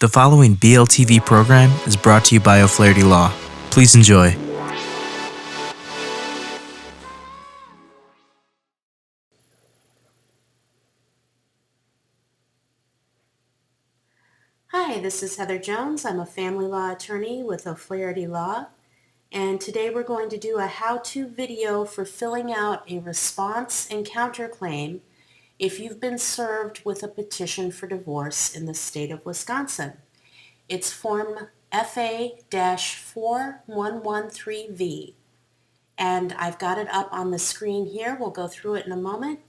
The following BLTV program is brought to you by O'Flaherty Law. Please enjoy. Hi, this is Heather Jones. I'm a family law attorney with O'Flaherty Law, and today we're going to do a how-to video for filling out a response and counterclaim if you've been served with a petition for divorce in the state of Wisconsin. It's Form FA-4113V, and I've got it up on the screen here. We'll go through it in a moment.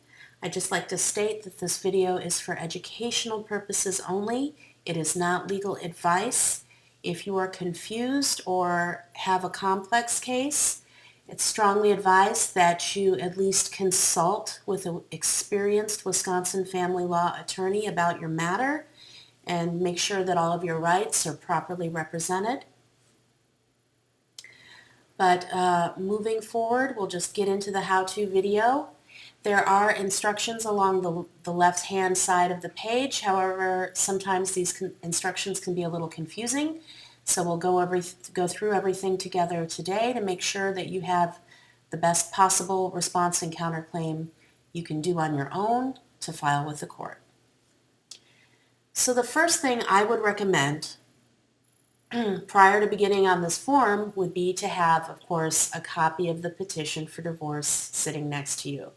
I'd just like to state that this video is for educational purposes only. It is not legal advice. If you are confused or have a complex case, it's strongly advised that you at least consult with an experienced Wisconsin family law attorney about your matter and make sure that all of your rights are properly represented. But moving forward, we'll just get into the how-to video. There are instructions along the left-hand side of the page. However, sometimes these instructions can be a little confusing. So we'll go through everything together today to make sure that you have the best possible response and counterclaim you can do on your own to file with the court. So the first thing I would recommend prior to beginning on this form would be to have, of course, a copy of the petition for divorce sitting next to you.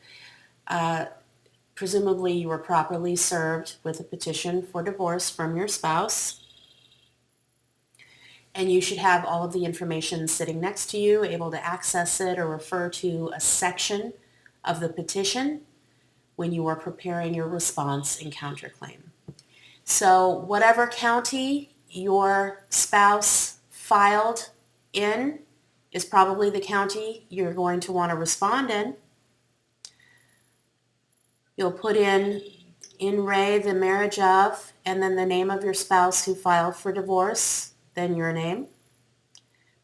Presumably you were properly served with a petition for divorce from your spouse, and you should have all of the information sitting next to you, able to access it or refer to a section of the petition when you are preparing your response and counterclaim. So whatever county your spouse filed in is probably the county you're going to want to respond in. You'll put in re the marriage of, and then the name of your spouse who filed for divorce, then your name.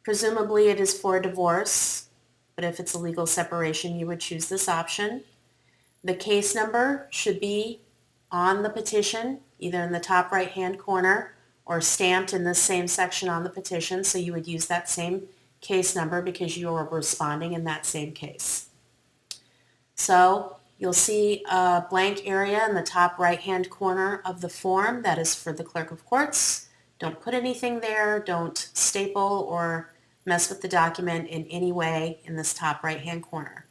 Presumably it is for divorce, but if it's a legal separation, you would choose this option. The case number should be on the petition, either in the top right-hand corner or stamped in the same section on the petition, so you would use that same case number because you are responding in that same case. So you'll see a blank area in the top right-hand corner of the form that is for the clerk of courts. Don't put anything there. Don't staple or mess with the document in any way in this top right-hand corner.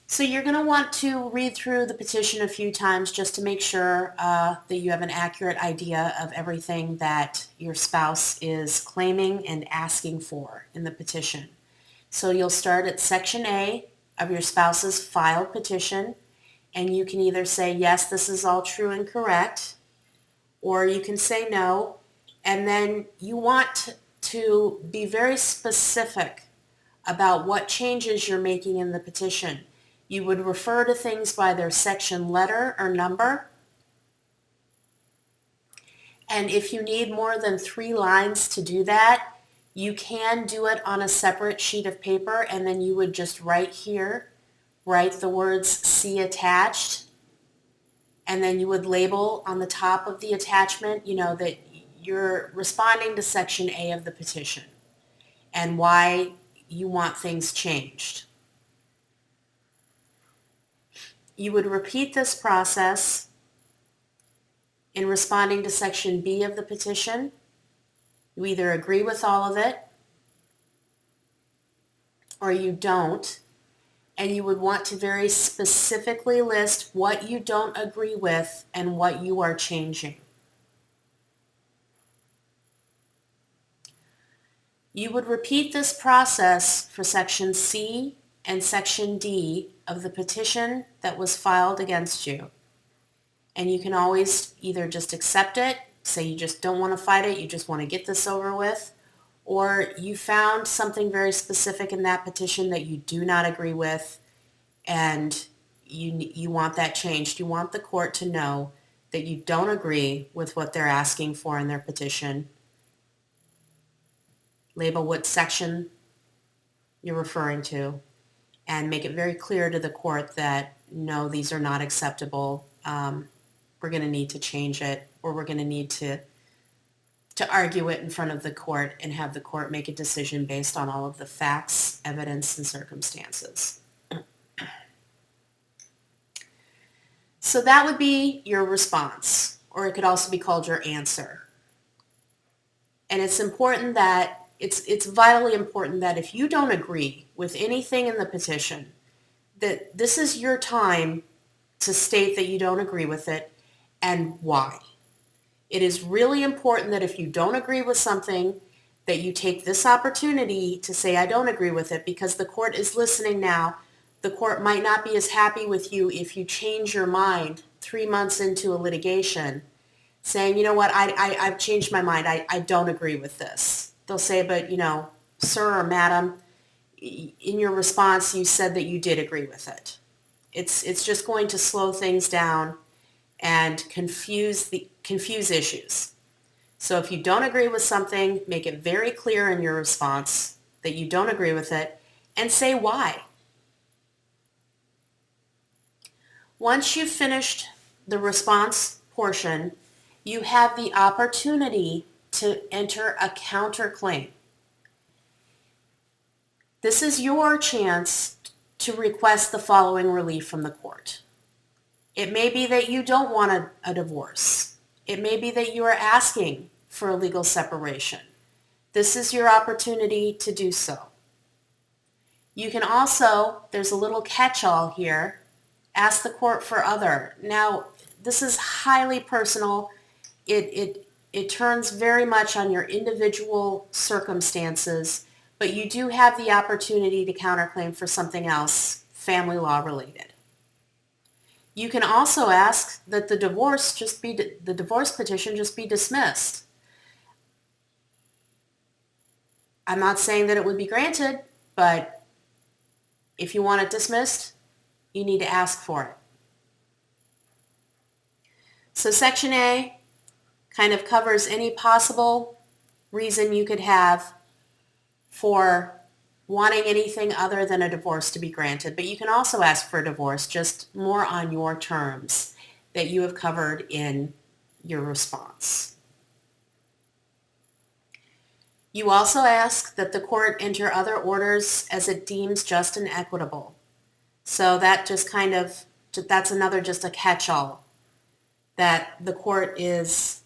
So you're going to want to read through the petition a few times just to make sure that you have an accurate idea of everything that your spouse is claiming and asking for in the petition. So you'll start at Section A of your spouse's filed petition, and you can either say, yes, this is all true and correct, or you can say no, and then you want to be very specific about what changes you're making in the petition. You would refer to things by their section letter or number. And if you need more than 3 lines to do that, you can do it on a separate sheet of paper, and then you would just write the words "see attached," and then you would label on the top of the attachment, that you're responding to Section A of the petition and why you want things changed. You would repeat this process in responding to Section B of the petition. You either agree with all of it or you don't, and you would want to very specifically list what you don't agree with and what you are changing. You would repeat this process for Section C and Section D of the petition that was filed against you. And you can always either just accept it, say you just don't want to fight it, you just want to get this over with, or you found something very specific in that petition that you do not agree with and you want that changed. You want the court to know that you don't agree with what they're asking for in their petition. Label what section you're referring to and make it very clear to the court that no, these are not acceptable we're going to need to change it, or we're going to need to argue it in front of the court and have the court make a decision based on all of the facts, evidence, and circumstances. So that would be your response, or it could also be called your answer. And it's important that, it's vitally important that if you don't agree with anything in the petition, that this is your time to state that you don't agree with it and why. It is really important that if you don't agree with something, that you take this opportunity to say, I don't agree with it, because the court is listening now. The court might not be as happy with you if you change your mind 3 months into a litigation, saying, you know what, I've changed my mind. I don't agree with this. They'll say, but, sir or madam, in your response, you said that you did agree with it. It's just going to slow things down and confuse issues. So if you don't agree with something, make it very clear in your response that you don't agree with it, and say why. Once you've finished the response portion, you have the opportunity to enter a counterclaim. This is your chance to request the following relief from the court. It may be that you don't want a divorce. It may be that you are asking for a legal separation. This is your opportunity to do so. You can also, there's a little catch-all here, ask the court for other. Now, this is highly personal. It turns very much on your individual circumstances, but you do have the opportunity to counterclaim for something else, family law related. You can also ask that the divorce petition just be dismissed. I'm not saying that it would be granted, but if you want it dismissed, you need to ask for it. So Section A kind of covers any possible reason you could have for wanting anything other than a divorce to be granted. But you can also ask for a divorce, just more on your terms that you have covered in your response. You also ask that the court enter other orders as it deems just and equitable. So that just kind of, that's another just a catch-all, that the court is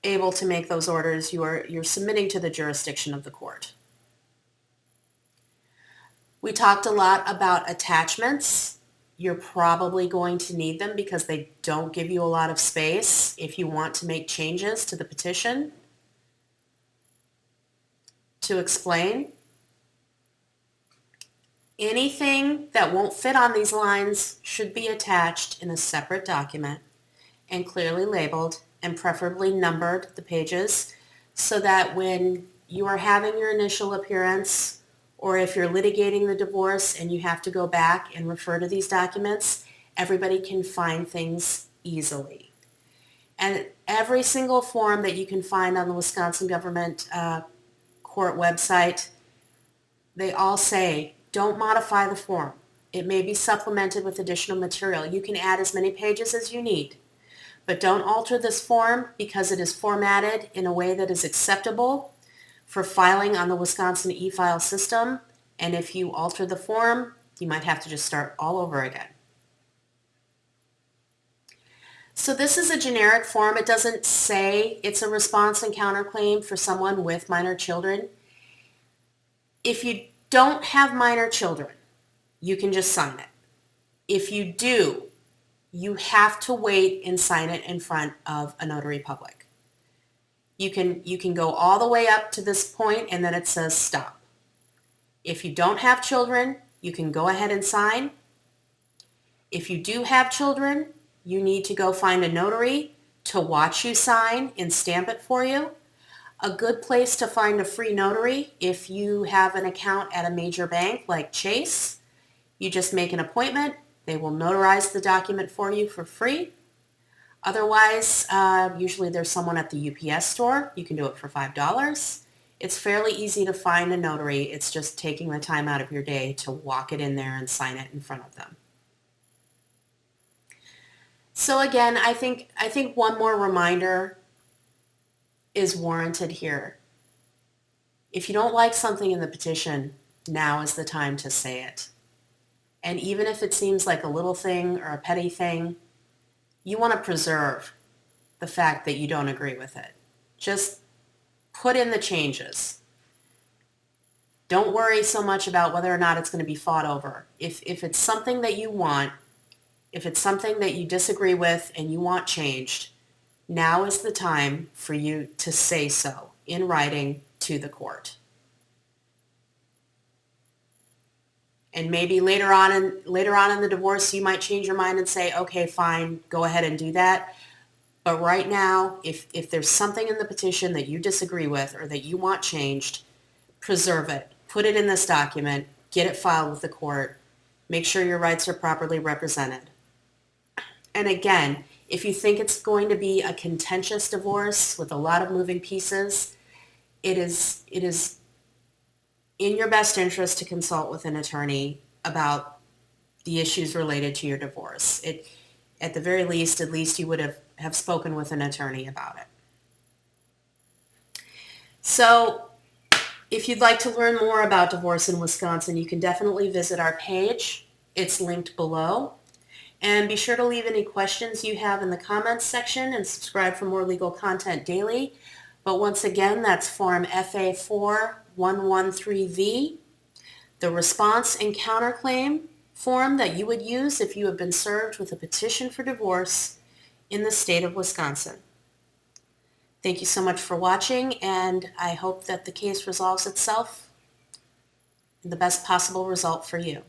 able to make those orders. You're submitting to the jurisdiction of the court. We talked a lot about attachments. You're probably going to need them because they don't give you a lot of space if you want to make changes to the petition. To explain, anything that won't fit on these lines should be attached in a separate document and clearly labeled and preferably numbered, the pages, so that when you are having your initial appearance, or if you're litigating the divorce and you have to go back and refer to these documents, everybody can find things easily. And every single form that you can find on the Wisconsin Government Court website, they all say, don't modify the form. It may be supplemented with additional material. You can add as many pages as you need, but don't alter this form because it is formatted in a way that is acceptable for filing on the Wisconsin e-file system. And if you alter the form, you might have to just start all over again. So this is a generic form. It doesn't say it's a response and counterclaim for someone with minor children. If you don't have minor children, you can just sign it. If you do, you have to wait and sign it in front of a notary public. You can go all the way up to this point and then it says stop. If you don't have children, you can go ahead and sign. If you do have children, you need to go find a notary to watch you sign and stamp it for you. A good place to find a free notary, if you have an account at a major bank like Chase, you just make an appointment. They will notarize the document for you for free. Otherwise, usually there's someone at the UPS store. You can do it for $5. It's fairly easy to find a notary. It's just taking the time out of your day to walk it in there and sign it in front of them. So again, I think one more reminder is warranted here. If you don't like something in the petition, now is the time to say it. And even if it seems like a little thing or a petty thing, you want to preserve the fact that you don't agree with it. Just put in the changes. Don't worry so much about whether or not it's going to be fought over. If it's something that you want, if it's something that you disagree with and you want changed, now is the time for you to say so in writing to the court. And maybe later on in the divorce, you might change your mind and say, okay, fine, go ahead and do that. But right now, if there's something in the petition that you disagree with or that you want changed, preserve it. Put it in this document. Get it filed with the court. Make sure your rights are properly represented. And again, if you think it's going to be a contentious divorce with a lot of moving pieces, it is in your best interest to consult with an attorney about the issues related to your divorce. At the very least, at least you would have spoken with an attorney about it. So if you'd like to learn more about divorce in Wisconsin, you can definitely visit our page. It's linked below. And be sure to leave any questions you have in the comments section and subscribe for more legal content daily. But once again, that's Form FA4113V, the Response and Counterclaim form that you would use if you have been served with a petition for divorce in the state of Wisconsin. Thank you so much for watching, and I hope that the case resolves itself in the best possible result for you.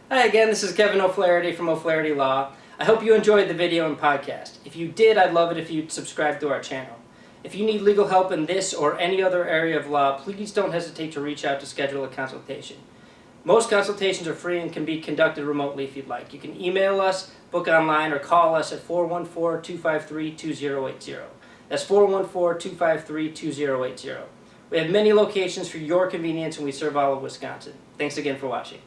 Hi again, this is Kevin O'Flaherty from O'Flaherty Law. I hope you enjoyed the video and podcast. If you did, I'd love it if you'd subscribe to our channel. If you need legal help in this or any other area of law, please don't hesitate to reach out to schedule a consultation. Most consultations are free and can be conducted remotely if you'd like. You can email us, book online, or call us at 414-253-2080. That's 414-253-2080. We have many locations for your convenience and we serve all of Wisconsin. Thanks again for watching.